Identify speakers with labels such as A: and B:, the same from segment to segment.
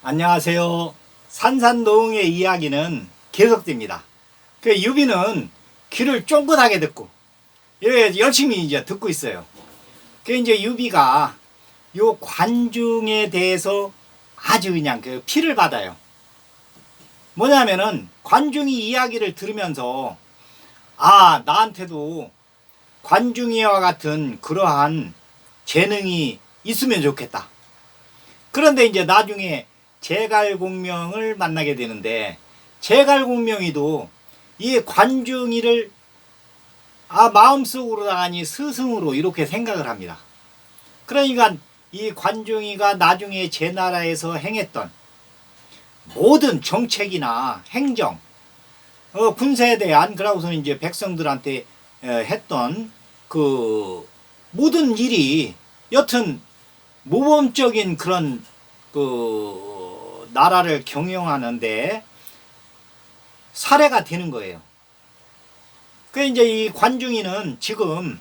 A: 안녕하세요. 산산노응의 이야기는 계속됩니다. 그 유비는 귀를 쫑긋하게 듣고 열심히 이제 듣고 있어요. 그 이제 유비가 요 관중에 대해서 아주 그냥 그 피를 받아요. 뭐냐면은 관중이 이야기를 들으면서 나한테도 관중이와 같은 그러한 재능이 있으면 좋겠다. 그런데 이제 나중에 제갈공명을 만나게 되는데, 제갈공명이도 이 관중이를 마음속으로다가 아니 스승으로 이렇게 생각을 합니다. 그러니까 이 관중이가 나중에 제 나라에서 행했던 모든 정책이나 행정, 군사에 대한, 그러고서 이제 백성들한테 했던 그 모든 일이 여튼 모범적인 그런 그 나라를 경영하는데 사례가 되는 거예요. 그 이제 이 관중이는 지금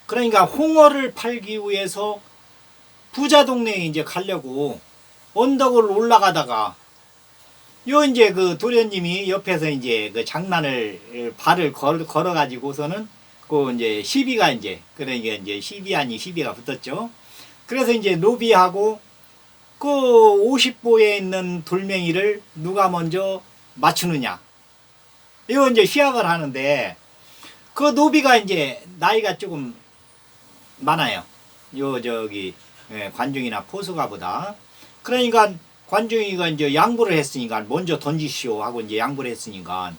A: 그러니까 홍어를 팔기 위해서 부자 동네에 이제 가려고 언덕을 올라가다가 이제 그 도련님이 옆에서 이제 그 장난을 발을 걸어 가지고서는 그 이제 시비가 이제 그러니까 이제 시비 아니 시비가 붙었죠. 그래서 이제 노비하고 그 50보에 있는 돌멩이를 누가 먼저 맞추느냐. 이거 이제 시합을 하는데 그 노비가 이제 나이가 조금 많아요. 관중이나 포수가보다. 그러니까 관중이가 이제 양보를 했으니까 먼저 던지시오 하고 이제 양보를 했으니까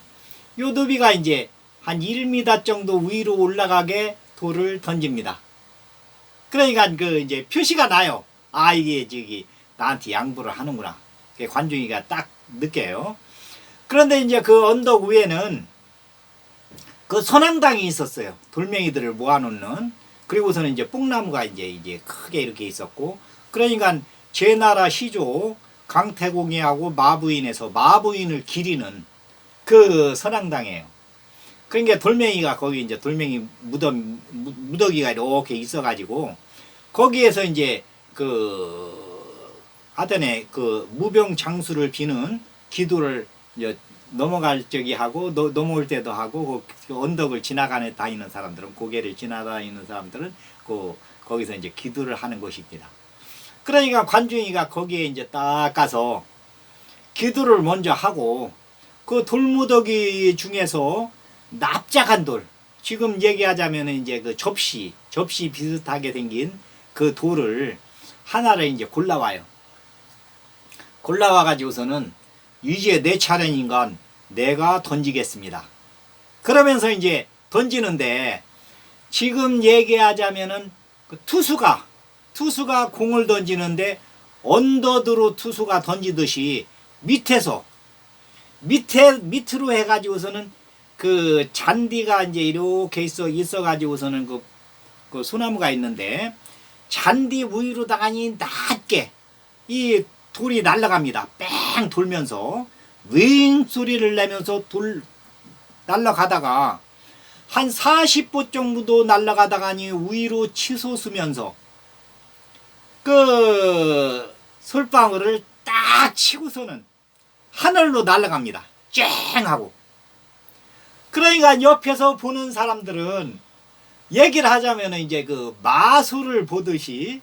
A: 요 노비가 이제 한 1m 정도 위로 올라가게 돌을 던집니다. 그러니까 그 이제 표시가 나요. 이게 나한테 양보를 하는구나. 관중이가 딱 느껴요. 그런데 이제 그 언덕 위에는 그 선앙당이 있었어요. 돌멩이들을 모아놓는. 그리고서는 이제 뽕나무가 이제 크게 이렇게 있었고, 그러니까 제 나라 시조 강태공이하고 마부인에서 마부인을 기리는 그 선앙당이에요. 그러니까 돌멩이가 거기 이제 돌멩이 무더기가 이렇게 있어가지고 거기에서 이제 하던에 그 무병 장수를 비는 기도를 이제 넘어갈 적이 하고 넘어올 때도 하고 그 언덕을 다니는 사람들은 고개를 지나다니는 사람들은 거기서 이제 기도를 하는 곳입니다. 그러니까 관중이가 거기에 이제 딱 가서 기도를 먼저 하고 그 돌무더기 중에서 납작한 돌, 지금 얘기하자면 이제 그 접시 비슷하게 생긴 그 돌을 하나를 이제 골라와요. 골라와 가지고서는 이제 내 차례니까 내가 던지겠습니다. 그러면서 이제 던지는데 지금 얘기하자면은 그 투수가 공을 던지는데 언더드로 투수가 던지듯이 밑으로 해가지고서는 그 잔디가 이제 이렇게 있어가지고서는 그 소나무가 있는데 잔디 위로다가 낮게 이 돌이 날아갑니다. 뺑 돌면서 윙 소리를 내면서 날아가다가 한 40보 정도 날아가다가 위로 치솟으면서 그 솔방울을 딱 치고서는 하늘로 날아갑니다. 쨍 하고. 그러니까 옆에서 보는 사람들은 얘기를 하자면 이제 그 마술을 보듯이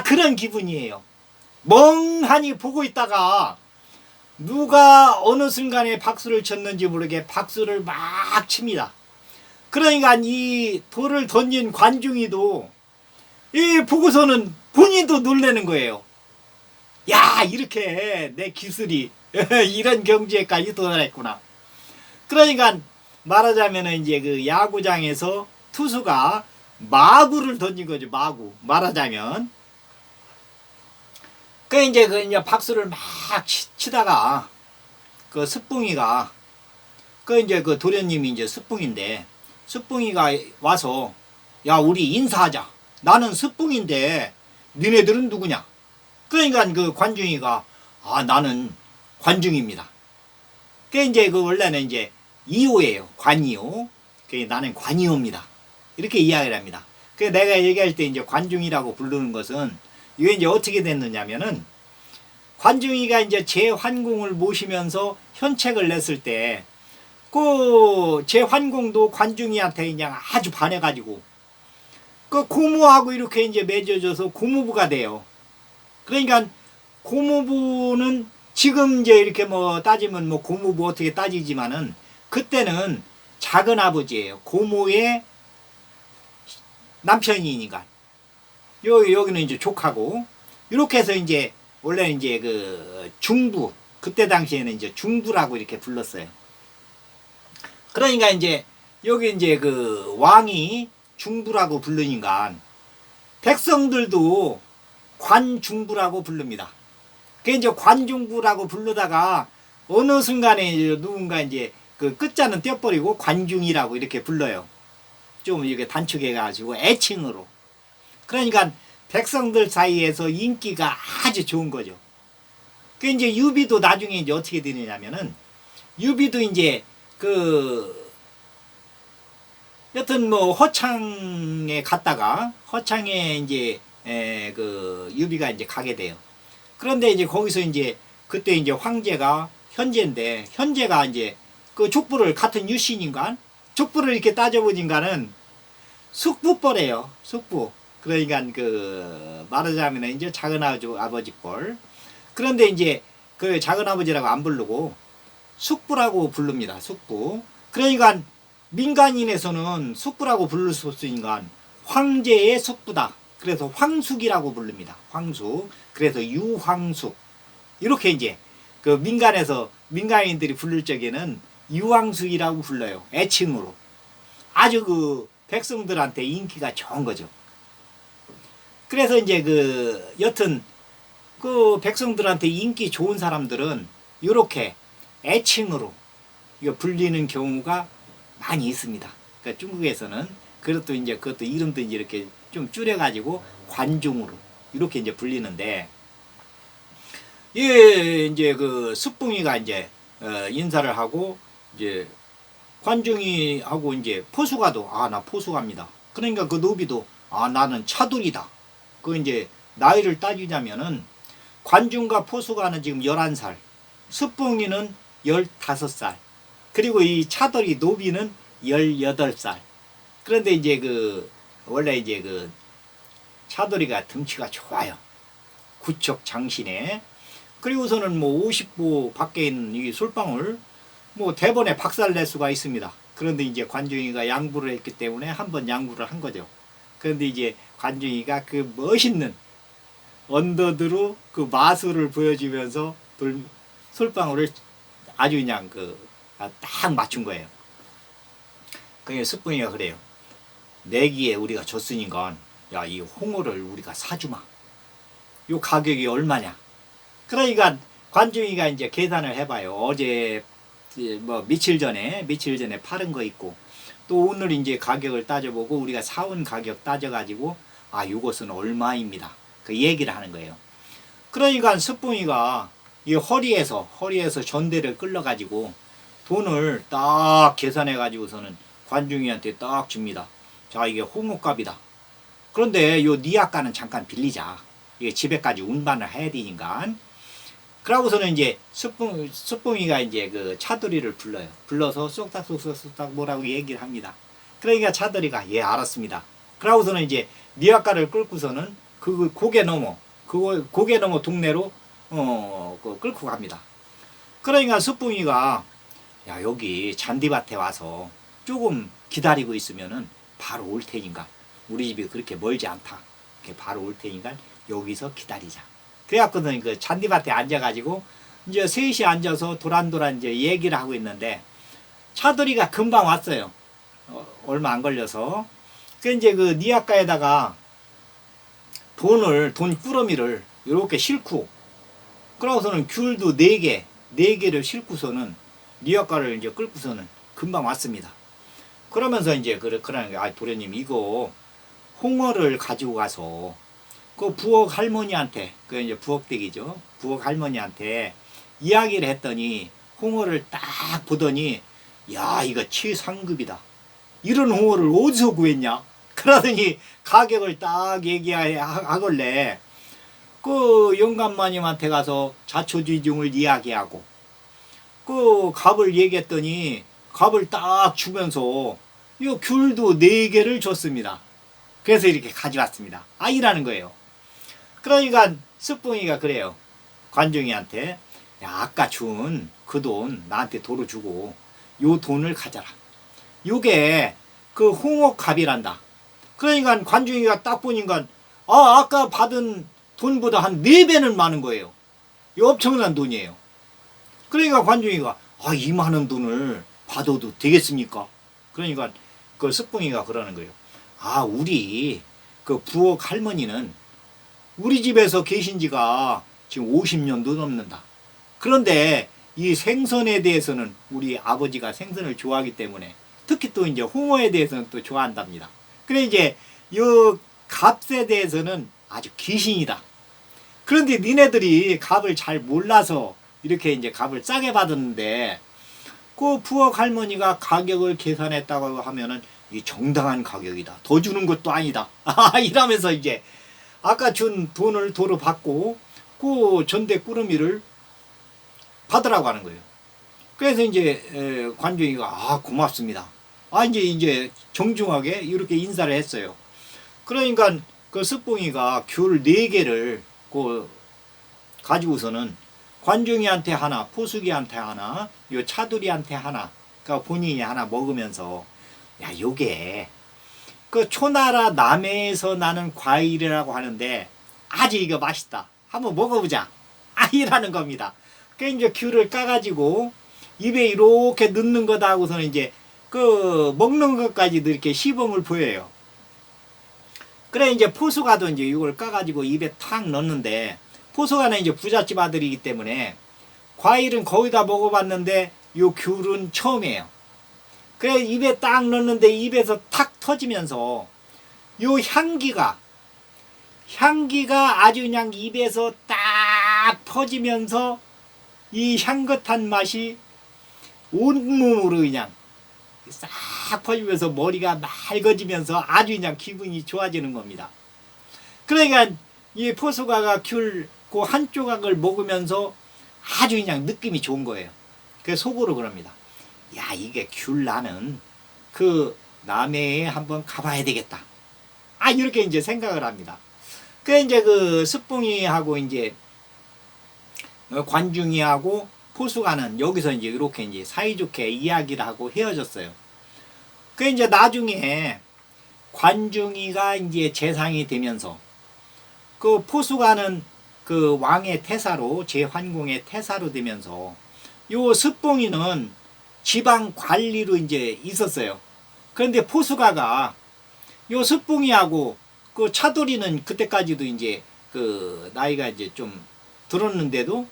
A: 그런 기분이에요. 멍하니 보고 있다가 누가 어느 순간에 박수를 쳤는지 모르게 박수를 막 칩니다. 그러니까 이 돌을 던진 관중이도 이 보고서는 본인도 놀라는 거예요. 야, 이렇게 내 기술이 이런 경지에까지 도달했구나. 그러니까 말하자면 이제 그 야구장에서 투수가 마구를 던진 거죠. 마구. 말하자면. 이제 박수를 막 치다가 그 스뿡이가 이제 그 도련님이 이제 스뿡인데 스뿡이가 와서 야, 우리 인사하자. 나는 스뿡인데 니네들은 누구냐? 그러니까 그 관중이가 나는 관중입니다. 이제 원래는 이제 2호예요. 관이호. 나는 관이호입니다. 이렇게 이야기를 합니다. 내가 얘기할 때 이제 관중이라고 부르는 것은 이게 이제 어떻게 됐느냐면은 관중이가 이제 제환공을 모시면서 현책을 냈을 때, 그 제환공도 관중이한테 그냥 아주 반해가지고, 그 고모하고 이렇게 이제 맺어져서 고모부가 돼요. 그러니까 고모부는 지금 이제 이렇게 뭐 따지면 뭐 고모부 어떻게 따지지만은 그때는 작은 아버지예요. 고모의 남편이니까. 여기는 이제 조카고, 이렇게 해서 이제 원래 이제 그 중부, 그때 당시에는 이제 중부라고 이렇게 불렀어요. 그러니까 이제 여기 이제 그 왕이 중부라고 부르니까 백성들도 관중부라고 부릅니다. 그 이제 관중부라고 부르다가 어느 순간에 이제 누군가 이제 그 끝자는 떼어버리고 관중이라고 이렇게 불러요. 좀 이렇게 단축해가지고 애칭으로. 그러니까 백성들 사이에서 인기가 아주 좋은 거죠. 그 이제 유비도 나중에 이제 어떻게 되느냐면은, 유비도 이제 여튼 뭐 허창에 갔다가 허창에 이제 그 유비가 이제 가게 돼요. 그런데 이제 거기서 이제 그때 이제 황제가 현제인데, 현제가 이제 그 족부를 같은 유신인가 족부를 이렇게 따져보니까는 숙부뻘이에요. 숙부. 그러니까 그 말하자면 이제 작은 아버지 뻘. 그런데 이제 그 작은 아버지라고 안 부르고 숙부라고 부릅니다. 숙부. 그러니까 민간인에서는 숙부라고 부를 수 없으니까 황제의 숙부다. 그래서 황숙이라고 부릅니다. 황숙. 그래서 유황숙. 이렇게 이제 그 민간인들이 부를 적에는 유황숙이라고 불러요. 애칭으로. 아주 그 백성들한테 인기가 좋은 거죠. 그래서 이제 그 여튼 그 백성들한테 인기 좋은 사람들은 이렇게 애칭으로 이거 불리는 경우가 많이 있습니다. 그러니까 중국에서는 그것도 이름도 이제 이렇게 좀 줄여가지고 관중으로 이렇게 이제 불리는데, 예, 이제 그 숙붕이가 이제 인사를 하고 이제 관중이하고 이제 포수가도 나 포수갑니다. 그러니까 그 노비도 나는 차돌이다. 그 이제 나이를 따지자면은 관중과 포수가는 지금 11살, 숙붕이는 15살, 그리고 이 차돌이 노비는 18살. 그런데 이제 원래 이제 차돌이가 덩치가 좋아요. 구척 장신에. 그리고서는 뭐 50보 밖에 있는 이 솔방울 뭐 대번에 박살낼 수가 있습니다. 그런데 이제 관중이가 양보를 했기 때문에 한번 양보를 한 거죠. 그런데 이제 관중이가 그 멋있는 언더드로 그 마술을 보여주면서 솔방울을 아주 그냥 딱 맞춘 거예요. 그게 숙붕이가 그래요. 내기에 우리가 졌으니까 야, 이 홍어를 우리가 사주마. 요 가격이 얼마냐. 그러니까 관중이가 이제 계산을 해봐요. 어제 뭐 며칠 전에 팔은 거 있고, 또 오늘 이제 가격을 따져보고 우리가 사온 가격 따져가지고 요것은 얼마입니다. 그 얘기를 하는 거예요. 그러니까 숙붕이가 이 허리에서 전대를 끌러가지고 돈을 딱 계산해가지고서는 관중이한테 딱 줍니다. 자, 이게 홍어값이다. 그런데 요 니아가는 잠깐 빌리자. 이게 집에까지 운반을 해야 되니까. 그러고서는 이제 숙붕이가 이제 그 차돌이를 불러요. 불러서 쏙닥 뭐라고 얘기를 합니다. 그러니까 차돌이가 예, 알았습니다. 그러고서는 이제 니아가를 끌고서는 고개 넘어 동네로 끌고 갑니다. 그러니까 숙붕이가 야, 여기 잔디밭에 와서 조금 기다리고 있으면은 바로 올 테니까, 우리 집이 그렇게 멀지 않다. 이렇게 바로 올 테니까 여기서 기다리자. 그래갖고는 그 잔디밭에 앉아가지고 이제 셋이 앉아서 도란도란 이제 얘기를 하고 있는데, 차돌이가 금방 왔어요. 얼마 안 걸려서. 그 이제 그 니아가에다가 돈 꾸러미를 이렇게 싣고, 그러고서는 귤도 4개를 싣고서는 니아가를 이제 끌고서는 금방 왔습니다. 그러면서 이제 그러는 게 도련님, 이거 홍어를 가지고 가서 그 부엌 할머니한테, 그 이제 부엌댁이죠. 부엌 할머니한테 이야기를 했더니 홍어를 딱 보더니 야, 이거 최상급이다. 이런 홍어를 어디서 구했냐? 그러더니 가격을 딱 얘기하걸래 그 영감마님한테 가서 자초지종을 이야기하고 그 갑을 얘기했더니 갑을 딱 주면서 이 귤도 4개를 줬습니다. 그래서 이렇게 가져왔습니다. 아이라는 거예요. 그러니까 스뿡이가 그래요. 관중이한테 야, 아까 준 그 돈 나한테 도로 주고 요 돈을 가져라. 요게 그 홍옥갑이란다. 그러니까 관중이가 딱 보니까 아까 받은 돈보다 한 4배는 많은 거예요. 이 엄청난 돈이에요. 그러니까 관중이가 이 많은 돈을 받아도 되겠습니까? 그러니까 그 스뿡이가 그러는 거예요. 우리 그 부엌 할머니는 우리 집에서 계신 지가 지금 50년도 넘는다. 그런데 이 생선에 대해서는 우리 아버지가 생선을 좋아하기 때문에 특히 또 이제 홍어에 대해서는 또 좋아한답니다. 그래 이제 요 값에 대해서는 아주 귀신이다. 그런데 니네들이 값을 잘 몰라서 이렇게 이제 값을 싸게 받았는데 그 부엌 할머니가 가격을 계산했다고 하면은 이 정당한 가격이다. 더 주는 것도 아니다. 이러면서 이제 아까 준 돈을 도로 받고 그 전대 꾸러미를 받으라고 하는 거예요. 그래서 이제 관중이가 고맙습니다. 이제 정중하게 이렇게 인사를 했어요. 그러니까 그 스뿡이가 귤 4개를 그 가지고서는 관중이한테 하나, 포수기한테 하나, 요 차두리한테 하나, 그러니까 본인이 하나 먹으면서 야, 요게 그 초나라 남해에서 나는 과일이라고 하는데 아주 이거 맛있다. 한번 먹어보자. 이라는 겁니다. 그 이제 귤을 까가지고 입에 이렇게 넣는 거다 하고서는 이제 그 먹는 것까지도 이렇게 시범을 보여요. 그래 이제 포수가도 이제 이걸 까가지고 입에 탁 넣는데 포수가는 이제 부잣집 아들이기 때문에 과일은 거의 다 먹어봤는데 요 귤은 처음이에요. 그래 입에 딱 넣는데 입에서 탁 터지면서 요 향기가 아주 그냥 입에서 딱 퍼지면서 이 향긋한 맛이 온몸으로 그냥 싹 퍼지면서 머리가 맑아지면서 아주 그냥 기분이 좋아지는 겁니다. 그러니까 이 포수가가 귤 그 한 조각을 먹으면서 아주 그냥 느낌이 좋은 거예요. 그래서 속으로 그럽니다. 야, 이게 귤 나는 그 남해에 한번 가봐야 되겠다. 이렇게 이제 생각을 합니다. 그 이제 그 스뿡이하고 이제 관중이하고 포수가는 여기서 이제 이렇게 이제 사이좋게 이야기를 하고 헤어졌어요. 그 이제 나중에 관중이가 이제 재상이 되면서 그 포수가는 그 왕의 태사로 제환공의 태사로 되면서 요 스뿡이는 지방 관리로 이제 있었어요. 그런데 포수가가 요 스뿡이하고 그 차돌이는 그때까지도 이제 그 나이가 이제 좀 들었는데도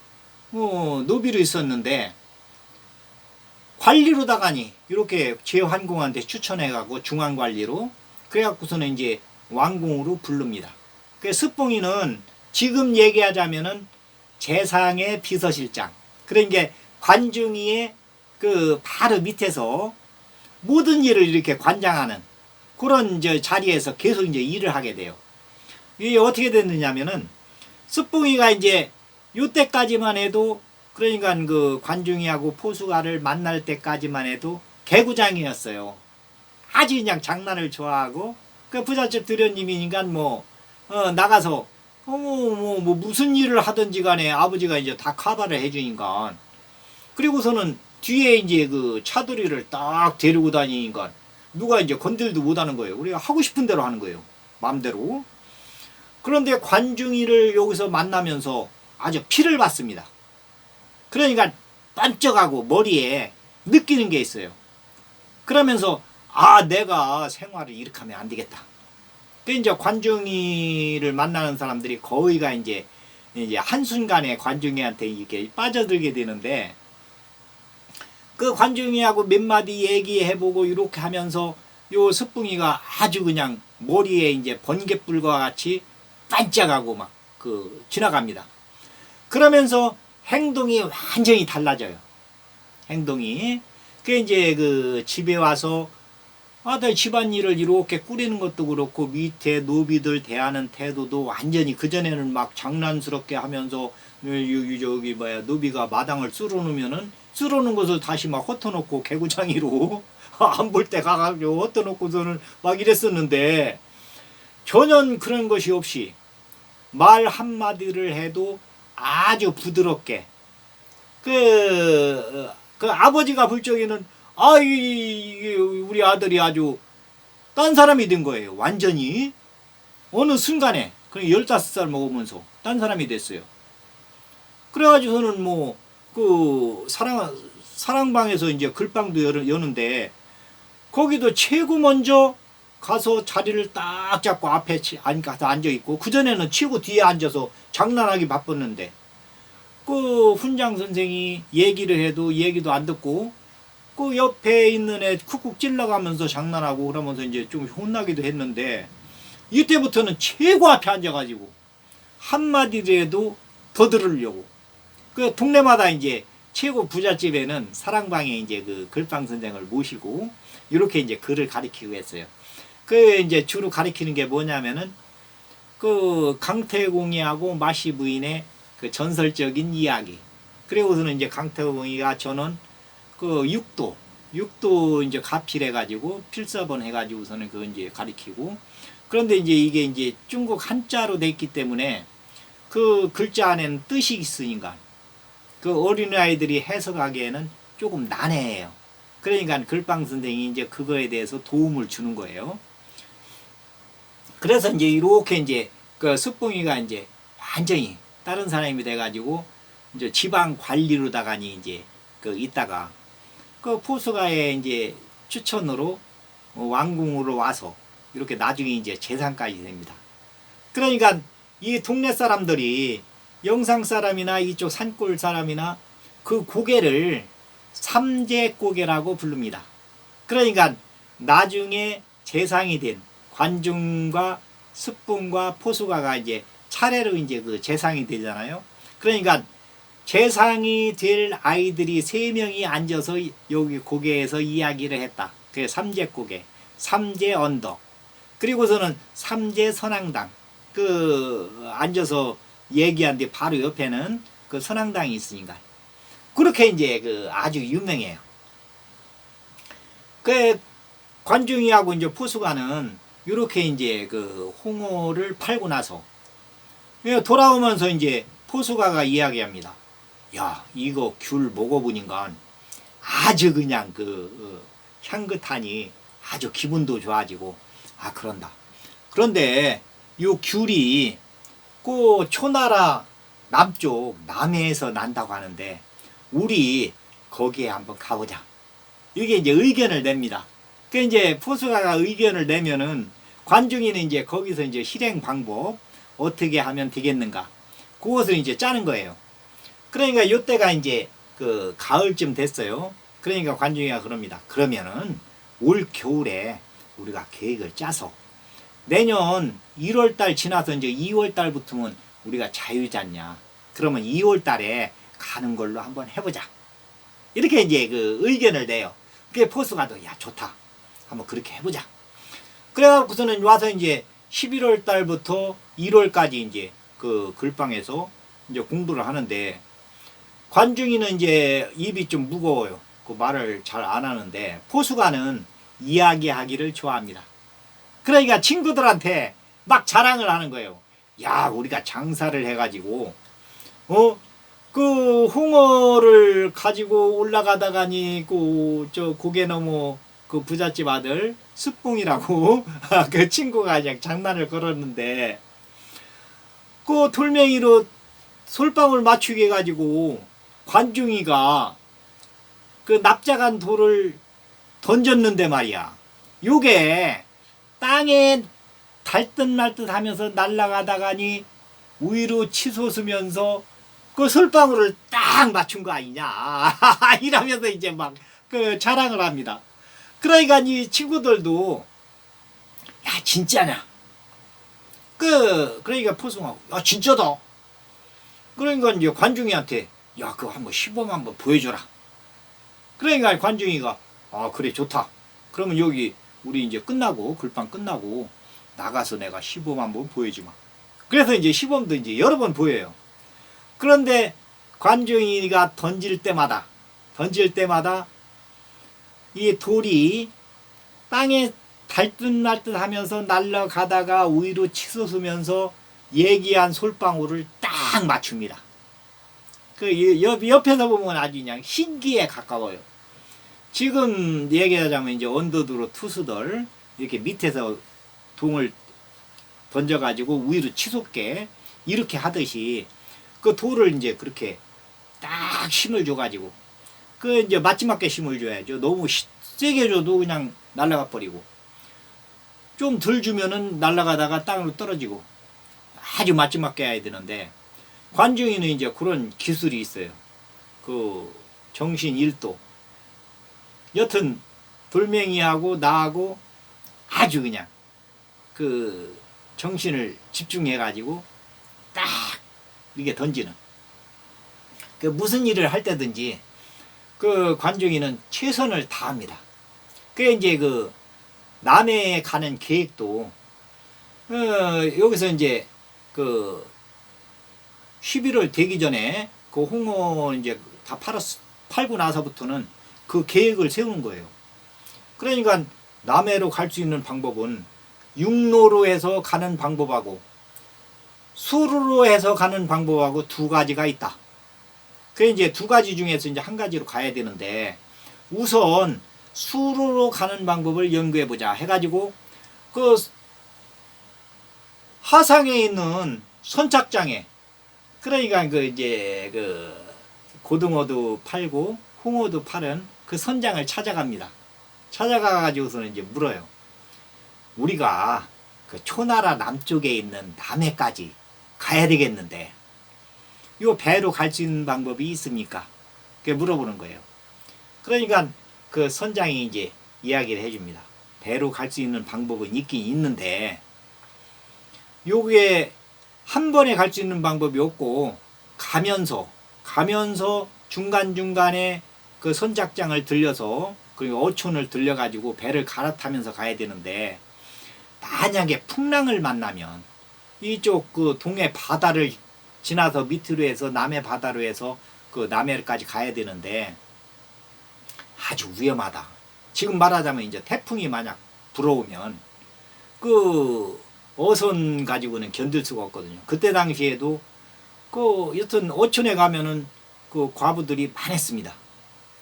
A: 노비로 있었는데 관리로다가니 이렇게 제환공한테 추천해가고 중앙관리로 그래갖고서는 이제 왕궁으로 부릅니다. 그 스뿡이는 지금 얘기하자면은 재상의 비서실장. 그러니까 관중이의 그 바로 밑에서 모든 일을 이렇게 관장하는 그런 자리에서 계속 이제 일을 하게 돼요. 이게 어떻게 됐느냐면은 스뿡이가 이제 요때까지만 해도 그러니까 그 관중이하고 포수가를 만날 때까지만 해도 개구장이었어요. 아주 그냥 장난을 좋아하고 그 부잣집 도련님이니까 나가서 무슨 일을 하든지 간에 아버지가 이제 다 커버를 해주니까 그리고서는 뒤에 이제 그 차돌이를 딱 데리고 다니니까 누가 이제 건들도 못하는 거예요. 우리가 하고 싶은 대로 하는 거예요. 마음대로. 그런데 관중이를 여기서 만나면서 아주 피를 받습니다. 그러니까 반짝하고 머리에 느끼는 게 있어요. 그러면서 내가 생활을 이렇게 하면 안 되겠다. 그 이제 관중이를 만나는 사람들이 거의가 이제 한순간에 관중이한테 이렇게 빠져들게 되는데 그 관중이하고 몇 마디 얘기해보고 이렇게 하면서 요 스뿡이가 아주 그냥 머리에 이제 번갯불과 같이 반짝하고 막 지나갑니다. 그러면서 행동이 완전히 달라져요. 행동이. 그 이제 그 집에 와서 내 집안일을 이렇게 꾸리는 것도 그렇고 밑에 노비들 대하는 태도도 완전히 그전에는 막 장난스럽게 하면서 저기 뭐야 노비가 마당을 쓸어놓으면은 쓸어놓은 것을 다시 막 헛어놓고 개구장이로 안 볼 때 가가지고 헛어놓고서는 막 이랬었는데 전혀 그런 것이 없이 말 한마디를 해도 아주 부드럽게 그 아버지가 볼 적에는 우리 아들이 아주 딴 사람이 된 거예요. 완전히 어느 순간에 그냥 15살 먹으면서 딴 사람이 됐어요. 그래가지고서는 뭐 그 사랑방에서 이제 글방도 여는데 거기도 최고 먼저 가서 자리를 딱 잡고 앞에 가서 앉아 있고 그 전에는 최고 뒤에 앉아서 장난하기 바빴는데 그 훈장 선생이 얘기를 해도 얘기도 안 듣고 그 옆에 있는 애 쿡쿡 찔러가면서 장난하고 그러면서 이제 좀 혼나기도 했는데 이때부터는 최고 앞에 앉아가지고 한마디라도 더 들으려고 그 동네마다 이제 최고 부잣집에는 사랑방에 이제 그 글방 선생을 모시고 이렇게 이제 글을 가르치고 했어요. 그 이제 주로 가르치는 게 뭐냐면은 그 강태공이하고 마시 부인의 그 전설적인 이야기. 그리고서는 이제 강태공이가 저는 그 육도 이제 가필해가지고 필서본 해가지고서는 그 이제 가리키고 그런데 이제 이게 이제 중국 한자로 돼 있기 때문에 그 글자 안에는 뜻이 있으니까 그 어린아이들이 해석하기에는 조금 난해해요. 그러니까 글방 선생이 이제 그거에 대해서 도움을 주는 거예요. 그래서 이제 이렇게 이제 그 습봉이가 이제 완전히 다른 사람이 돼가지고 이제 지방 관리로다가니 이제 그 있다가 그 포수가의 이제 추천으로 왕궁으로 와서 이렇게 나중에 이제 재상까지 됩니다. 그러니까 이 동네 사람들이 영상 사람이나 이쪽 산골 사람이나 그 고개를 삼재고개라고 부릅니다. 그러니까 나중에 재상이 된 관중과 습bun과 포수가가 이제 차례로 이제 그 재상이 되잖아요. 그러니까 재상이 될 아이들이 3명이 앉아서 여기 고개에서 이야기를 했다. 그게 삼재고개, 삼재언덕. 그리고서는 삼재선앙당. 그 앉아서 얘기한 뒤 바로 옆에는 그 선앙당이 있으니까. 그렇게 이제 그 아주 유명해요. 그 관중이하고 이제 포수가는 이렇게 이제 그 홍어를 팔고 나서 돌아오면서 이제 포수가가 이야기합니다. 야, 이거 귤 먹어보니까 아주 그냥 그 향긋하니 아주 기분도 좋아지고 그런다. 그런데 이 귤이 그 초나라 남쪽 남해에서 난다고 하는데 우리 거기에 한번 가보자. 이게 이제 의견을 냅니다. 그 이제 포수가가 의견을 내면은 관중이는 이제 거기서 이제 실행 방법 어떻게 하면 되겠는가 그것을 이제 짜는 거예요. 그러니까 이때가 이제 그 가을쯤 됐어요. 그러니까 관중이가 그럽니다. 그러면은 올 겨울에 우리가 계획을 짜서 내년 1월달 지나서 이제 2월달 부터는 우리가 자유잖냐. 그러면 2월달에 가는 걸로 한번 해보자. 이렇게 이제 그 의견을 내요. 그게 포수가도 야 좋다. 한번 그렇게 해보자. 그래갖고서는 와서 이제 11월 달부터 1월까지 이제 그 글방에서 이제 공부를 하는데 관중이는 이제 입이 좀 무거워요. 그 말을 잘 안 하는데 포수가는 이야기하기를 좋아합니다. 그러니까 친구들한테 막 자랑을 하는 거예요. 야, 우리가 장사를 해가지고 그 홍어를 가지고 올라가다가니 그 저 고개 넘어 그 부잣집 아들 습봉이라고 그 친구가 그냥 장난을 걸었는데 그 돌멩이로 솔방울 맞추게 해가지고 관중이가 그 납작한 돌을 던졌는데 말이야. 요게 땅에 닿듯 말듯 하면서 날아가다가니 위로 치솟으면서 그 솔방울을 딱 맞춘 거 아니냐. 이러면서 이제 막 그 자랑을 합니다. 그러니까 이 친구들도 야 진짜냐. 그러니까 포승하고 야 진짜다. 그러니까 이제 관중이한테 야 그거 한번 시범 한번 보여줘라. 그러니까 관중이가 그래 좋다. 그러면 여기 우리 이제 끝나고 글방 끝나고 나가서 내가 시범 한번 보여주마. 그래서 이제 시범도 이제 여러 번 보여요. 그런데 관중이가 던질 때마다 이 돌이 땅에 달듯말듯 하면서 날아가다가 위로 치솟으면서 예기한 솔방울을 딱 맞춥니다. 그 옆에서 보면 아주 그냥 신기에 가까워요. 지금 얘기하자면 이제 언더드로 투수들 이렇게 밑에서 동을 던져가지고 위로 치솟게 이렇게 하듯이 그 돌을 이제 그렇게 딱 힘을 줘가지고 그 이제 맞지맞게 힘을 줘야죠. 너무 세게 줘도 그냥 날아가 버리고 좀 덜 주면은 날아가다가 땅으로 떨어지고 아주 맞지맞게 해야 되는데 관중이는 이제 그런 기술이 있어요. 그 정신 1도. 여튼 돌멩이하고 나하고 아주 그냥 그 정신을 집중해 가지고 딱 이게 던지는 그 무슨 일을 할 때든지 그 관중이는 최선을 다합니다. 그게 이제 그 남해에 가는 계획도 여기서 이제 그 11월 되기 전에 그 홍어 이제 다 팔고 나서부터는 그 계획을 세우는 거예요. 그러니까 남해로 갈 수 있는 방법은 육로로 해서 가는 방법하고 수로로 해서 가는 방법하고 두 가지가 있다. 그 이제 두 가지 중에서 이제 한 가지로 가야 되는데 우선 수로로 가는 방법을 연구해 보자 해가지고 그 하상에 있는 선착장에 그러니까 그 이제 그 고등어도 팔고 홍어도 파는 그 선장을 찾아갑니다. 찾아가가지고서는 이제 물어요. 우리가 그 초나라 남쪽에 있는 남해까지 가야 되겠는데 요 배로 갈 수 있는 방법이 있습니까? 그게 물어보는 거예요. 그러니까 그 선장이 이제 이야기를 해줍니다. 배로 갈 수 있는 방법은 있긴 있는데 요게 한 번에 갈 수 있는 방법이 없고 가면서 중간중간에 그 선착장을 들려서 그리고 어촌을 들려가지고 배를 갈아타면서 가야 되는데 만약에 풍랑을 만나면 이쪽 그 동해 바다를 지나서 밑으로 해서 남해 바다로 해서 그 남해까지 가야 되는데 아주 위험하다. 지금 말하자면 이제 태풍이 만약 불어오면 그 어선 가지고는 견딜 수가 없거든요. 그때 당시에도 그 여튼 어촌에 가면은 그 과부들이 많았습니다.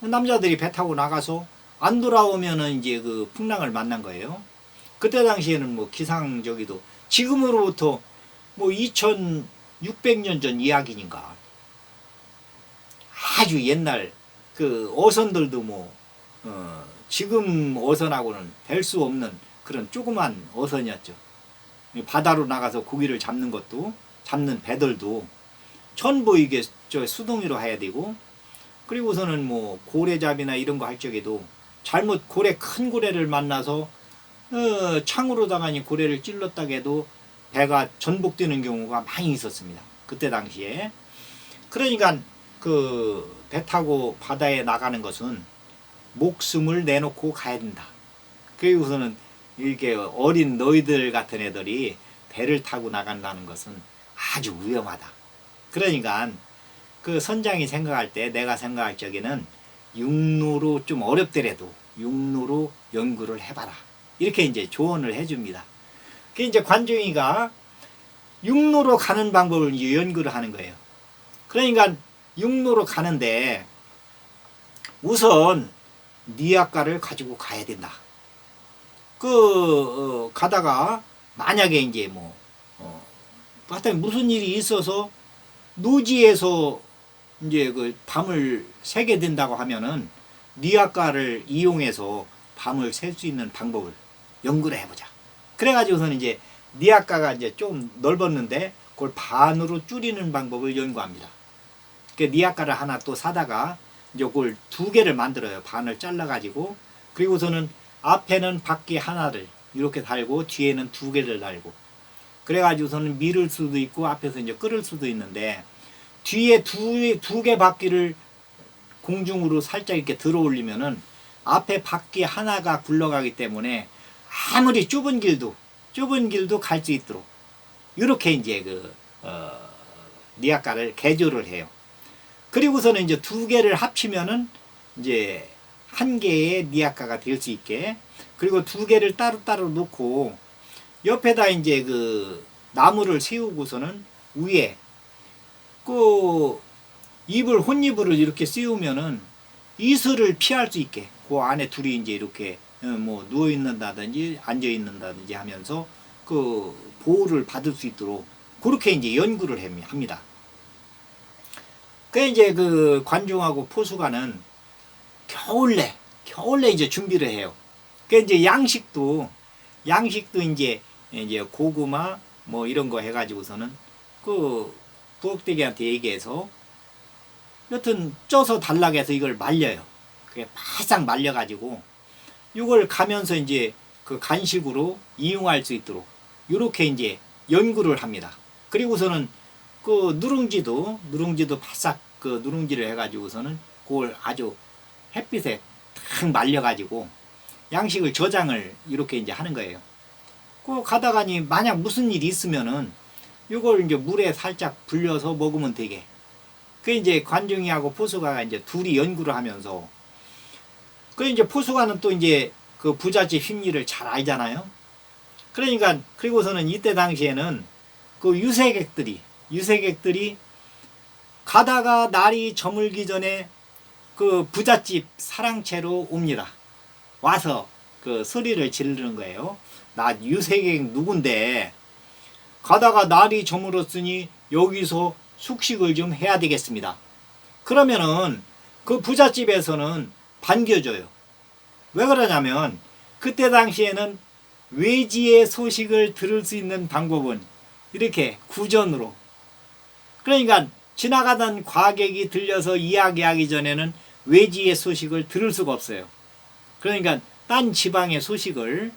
A: 남자들이 배 타고 나가서 안 돌아오면은 이제 그 풍랑을 만난 거예요. 그때 당시에는 뭐 기상저기도 지금으로부터 뭐 2600년 전 이야기니까 아주 옛날 그 어선들도 뭐 지금 어선하고는 될 수 없는 그런 조그만 어선이었죠. 바다로 나가서 고기를 잡는 것도 잡는 배들도 전부 이게 저 수동으로 해야 되고 그리고서는 뭐 고래잡이나 이런 거 할 적에도 잘못 큰 고래를 만나서 창으로다가 고래를 찔렀다가 해도 배가 전복되는 경우가 많이 있었습니다. 그때 당시에. 그러니까 그 배 타고 바다에 나가는 것은 목숨을 내놓고 가야 된다. 그리고서는 이렇게 어린 너희들 같은 애들이 배를 타고 나간다는 것은 아주 위험하다. 그러니까 그 선장이 생각할 때 내가 생각할 적에는 육로로 좀 어렵더라도 육로로 연구를 해봐라. 이렇게 이제 조언을 해줍니다. 그 이제 관중이가 육로로 가는 방법을 이제 연구를 하는 거예요. 그러니까 육로로 가는데 우선 니아까를 가지고 가야 된다. 가다가 만약에 이제 뭐 하여튼 무슨 일이 있어서 노지에서 이제 그 밤을 새게 된다고 하면은 니아까를 이용해서 밤을 샐 수 있는 방법을 연구를 해보자. 그래가지고서는 이제 니아까가 이제 좀 넓었는데 그걸 반으로 줄이는 방법을 연구합니다. 그 니아까를 하나 또 사다가 이제 그걸 두 개를 만들어요. 반을 잘라가지고 그리고서는 앞에는 바퀴 하나를 이렇게 달고 뒤에는 두 개를 달고 그래가지고서는 밀을 수도 있고 앞에서 이제 끌을 수도 있는데 뒤에 두 개 바퀴를 공중으로 살짝 이렇게 들어 올리면은 앞에 바퀴 하나가 굴러가기 때문에 아무리 좁은 길도 갈 수 있도록 이렇게 이제 니아까를 개조를 해요. 그리고서는 이제 두 개를 합치면은 이제 한 개의 니아까가 될 수 있게, 그리고 두 개를 따로따로 놓고 옆에다 이제 나무를 세우고서는 위에 혼잎을 이렇게 씌우면은 이슬을 피할 수 있게 그 안에 둘이 이제 이렇게 뭐 누워 있는다든지 앉아 있는다든지 하면서 보호를 받을 수 있도록 그렇게 이제 연구를 합니다. 그 이제 관중하고 포수가는 겨울내 이제 준비를 해요. 그 이제 양식도 이제 고구마 뭐 이런 거 해가지고서는 부엌대기한테 얘기해서 여튼 쪄서 달라고 해서 이걸 말려요. 그게 바싹 말려가지고 이걸 가면서 이제 간식으로 이용할 수 있도록 이렇게 이제 연구를 합니다. 그리고서는 누룽지도 바싹 누룽지를 해가지고서는 그걸 아주 햇빛에 탁 말려가지고 양식을 저장을 이렇게 이제 하는 거예요. 가다가니 만약 무슨 일이 있으면은 이걸 이제 물에 살짝 불려서 먹으면 되게. 그 이제 관중이하고 포수가가 이제 둘이 연구를 하면서 이제 포수가는 또 이제 부잣집 심리를 잘 알잖아요. 그러니까 그리고서는 이때 당시에는 유색객들이 가다가 날이 저물기 전에 부잣집 사랑채로 옵니다. 와서 소리를 지르는 거예요. 나 유색객 누군데 가다가 날이 저물었으니 여기서 숙식을 좀 해야 되겠습니다. 그러면은 부잣집에서는 반겨줘요. 왜 그러냐면 그때 당시에는 외지의 소식을 들을 수 있는 방법은 이렇게 구전으로, 그러니까 지나가던 과객이 들려서 이야기하기 전에는 외지의 소식을 들을 수가 없어요. 그러니까 딴 지방의 소식을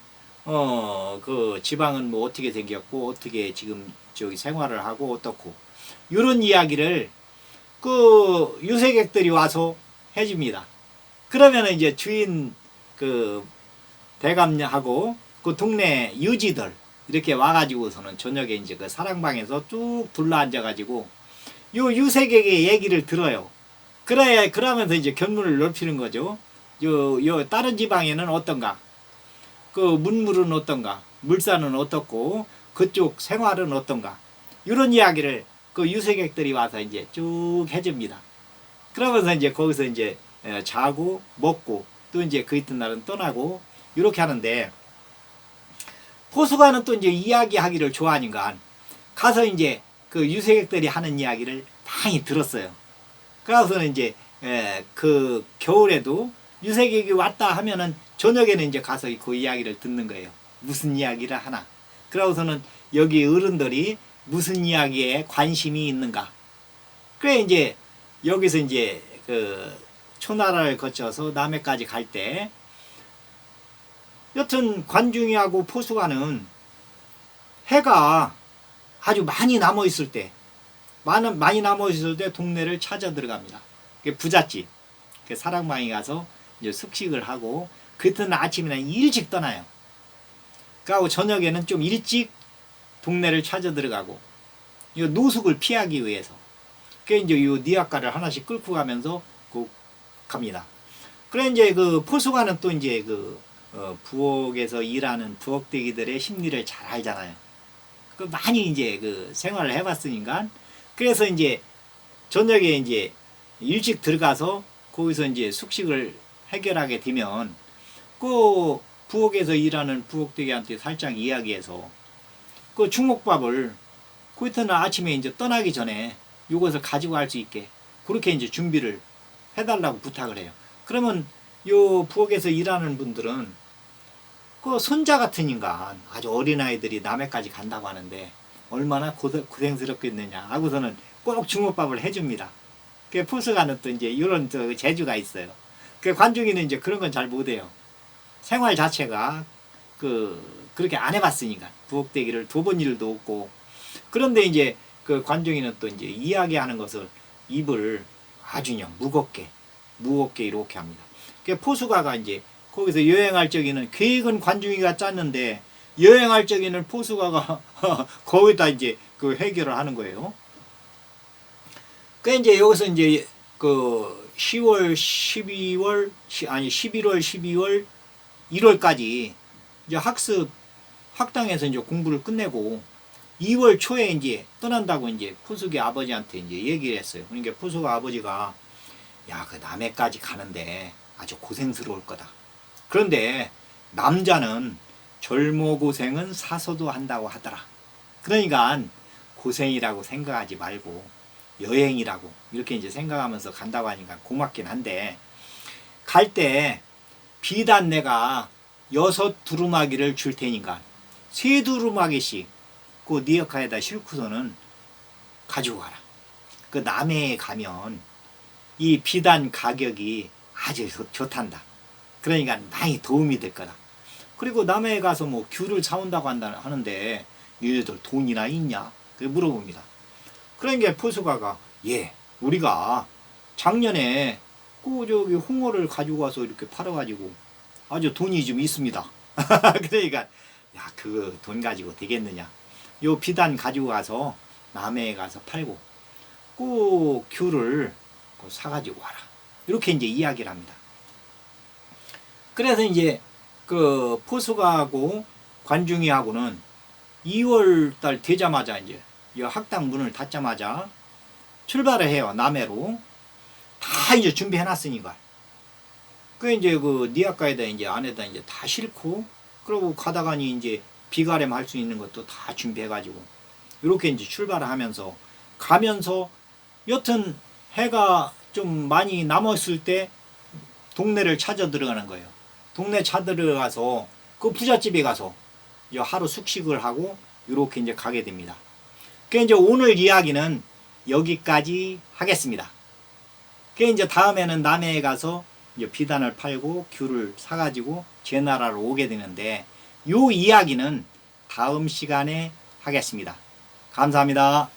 A: 지방은 뭐 어떻게 생겼고 어떻게 지금 저기 생활을 하고 어떻고 이런 이야기를 유색객들이 와서 해줍니다. 그러면 이제 주인 대감하고 동네 유지들 이렇게 와가지고서는 저녁에 이제 사랑방에서 쭉 둘러앉아가지고 유색객의 얘기를 들어요. 그러면서 이제 견문을 넓히는 거죠. 다른 지방에는 어떤가? 문물은 어떤가? 물산은 어떻고? 그쪽 생활은 어떤가? 이런 이야기를 유색객들이 와서 이제 쭉 해줍니다. 그러면서 이제 거기서 이제 자고 먹고 또 이제 그 이튿날은 떠나고 이렇게 하는데, 포수가는 또 이제 이야기하기를 좋아하니까 가서 이제 유색객들이 하는 이야기를 많이 들었어요. 그래서는 이제 겨울에도 유색객이 왔다 하면은 저녁에는 이제 가서 그 이야기를 듣는 거예요. 무슨 이야기를 하나. 그러고서는 여기 어른들이 무슨 이야기에 관심이 있는가. 그래 이제 여기서 이제 초나라를 거쳐서 남해까지 갈 때 여튼 관중이하고 포수가는 해가 아주 많이 남아 있을 때 동네를 찾아 들어갑니다. 부잣집 사랑방에 가서 이제 숙식을 하고 그 이튿날 아침에는 일찍 떠나요. 그리고 저녁에는 좀 일찍 동네를 찾아 들어가고 이 노숙을 피하기 위해서 이제 이 니아까를 하나씩 끌고 가면서 갑니다. 그래 이제 포수가는 또 이제 부엌에서 일하는 부엌대기들의 심리를 잘 알잖아요. 많이 이제 생활을 해봤으니까. 그래서 이제 저녁에 이제 일찍 들어가서 거기서 이제 숙식을 해결하게 되면 부엌에서 일하는 부엌대기한테 살짝 이야기해서 중옥밥을 그 이튿날 아침에 이제 떠나기 전에 이것을 가지고 갈 수 있게 그렇게 이제 준비를 해달라고 부탁을 해요. 그러면 요 부엌에서 일하는 분들은 손자 같은 인간, 아주 어린아이들이 남해까지 간다고 하는데 얼마나 고생스럽겠느냐 하고서는 꼭 중국밥을 해줍니다. 포수가는 또 이제 이런 재주가 있어요. 관중이는 이제 그런 건 잘 못해요. 생활 자체가 그렇게 안 해봤으니까 부엌대기를 둬본 일도 없고. 그런데 이제 관중이는 또 이제 이야기하는 것을 입을 아주 그냥 무겁게 이렇게 합니다. 포수가가 이제 거기서 여행할 적에는 계획은 관중이가 짰는데 여행할 적에는 포수가가 거기다 이제 그 해결을 하는 거예요. 그 이제 여기서 이제 그 10월, 12월 아니 11월, 12월, 1월까지 이제 학당에서 이제 공부를 끝내고 2월 초에 이제 떠난다고 이제 포수기 아버지한테 이제 얘기를 했어요. 그러니까 포수가 아버지가 야, 그 남해까지 가는데 아주 고생스러울 거다. 그런데 남자는 젊어 고생은 사서도 한다고 하더라. 그러니까 고생이라고 생각하지 말고 여행이라고 이렇게 이제 생각하면서 간다고 하니까 고맙긴 한데 갈 때 비단 내가 6 두루마기를 줄 테니까 3 두루마기씩 그 니어카에다 싣고서는 가지고 가라. 그 남해에 가면 이 비단 가격이 아주 좋단다. 그러니까 많이 도움이 될 거다. 그리고 남해에 가서 뭐 귤을 사온다고 하는데 얘네들 돈이나 있냐? 그래 물어봅니다. 그러니까 포수가가 예, 우리가 작년에 그 저기 홍어를 가지고 와서 이렇게 팔아가지고 아주 돈이 좀 있습니다. 그러니까 야, 그 돈 가지고 되겠느냐? 요 비단 가지고 가서 남해에 가서 팔고 그 귤을 사가지고 와라. 이렇게 이제 이야기를 합니다. 그래서 이제 그 포수가하고 관중이하고는 2월달 되자마자 이제 이 학당 문을 닫자마자 출발을 해요. 남해로 다 이제 준비해놨으니까. 그 이제 그 니아카에다 이제 안에다 이제 다 싣고 그러고 가다가니 이제 비가림 할 수 있는 것도 다 준비해가지고 이렇게 이제 출발을 하면서 가면서 여튼 해가 좀 많이 남았을 때 동네를 찾아 들어가는 거예요. 동네 찾아 들어가서 그 부잣집에 가서 하루 숙식을 하고 이렇게 이제 가게 됩니다. 그 이제 오늘 이야기는 여기까지 하겠습니다. 그 이제 다음에는 남해에 가서 이제 비단을 팔고 귤을 사가지고 제 나라로 오게 되는데 요 이야기는 다음 시간에 하겠습니다. 감사합니다.